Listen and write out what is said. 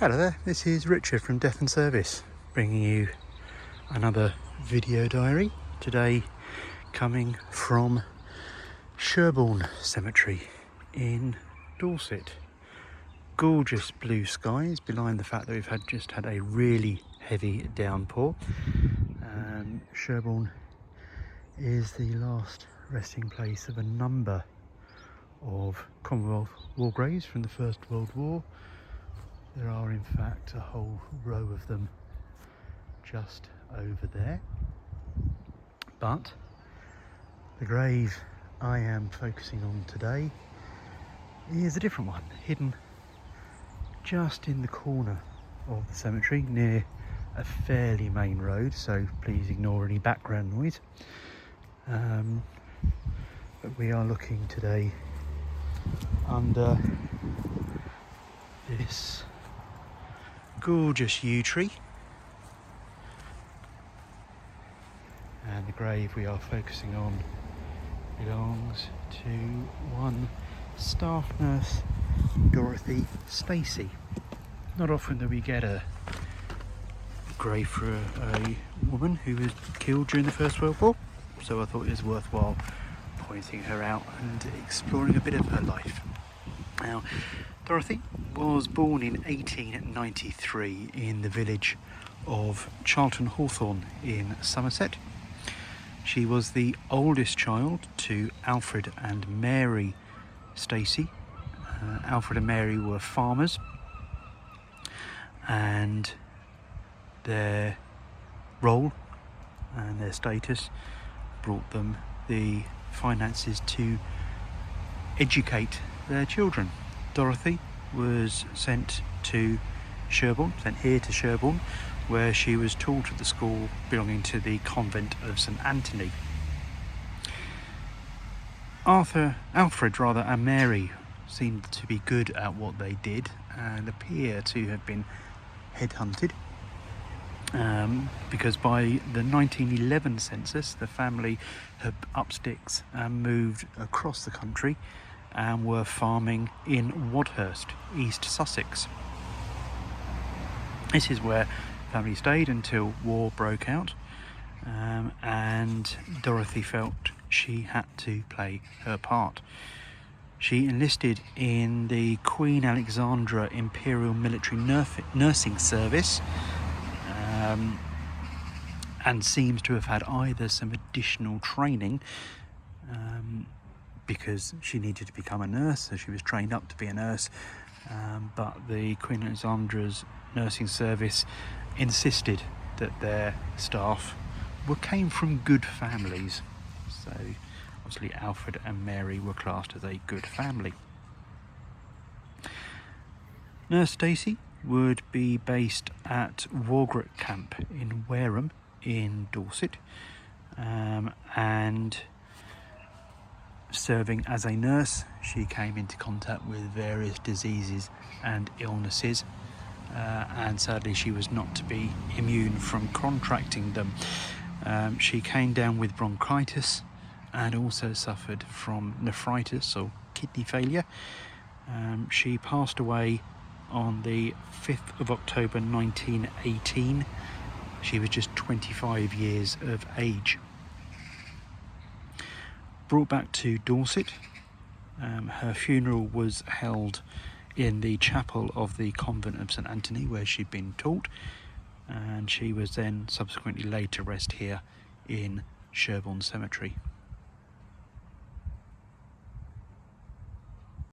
Hello there, this is Richard from Death and Service, bringing you another video diary. Today coming from Sherborne Cemetery in Dorset. Gorgeous blue skies, belying the fact that we've just had a really heavy downpour. Sherborne is the last resting place of a number of Commonwealth war graves from the First World War. There are in fact a whole row of them just over there, but the grave I am focusing on today is a different one, hidden just in the corner of the cemetery near a fairly main road, so please ignore any background noise. But we are looking today under this gorgeous yew tree, and the grave we are focusing on belongs to one Staff Nurse Dorothy Stacey. Not often do we get a grave for a woman who was killed during the First World War, so I thought it was worthwhile pointing her out and exploring a bit of her life. Now, Dorothy was born in 1893 in the village of Charlton Hawthorne in Somerset. She was the oldest child to Alfred and Mary Stacey. Alfred and Mary were farmers, and their role and their status brought them the finances to educate their children. Dorothy was sent here to Sherborne, where she was taught at the school belonging to the convent of St Anthony. Alfred and Mary seemed to be good at what they did and appear to have been headhunted, because by the 1911 census the family had up sticks and moved across the country and were farming in Wadhurst, East Sussex. This is where the family stayed until war broke out, and Dorothy felt she had to play her part. She enlisted in the Queen Alexandra Imperial Military Nursing Service, and seems to have had either some additional training, because she needed to become a nurse, so she was trained up to be a nurse, but the Queen Alexandra's nursing service insisted that their staff came from good families, so obviously Alfred and Mary were classed as a good family. Nurse Stacey would be based at Wargret Camp in Wareham in Dorset, and serving as a nurse, she came into contact with various diseases and illnesses, and sadly she was not to be immune from contracting them. She came down with bronchitis and also suffered from nephritis or kidney failure. She passed away on the 5th of October 1918. She was just 25 years of age. Brought back to Dorset, her funeral was held in the chapel of the convent of St Anthony, where she'd been taught, and she was then subsequently laid to rest here in Sherborne Cemetery.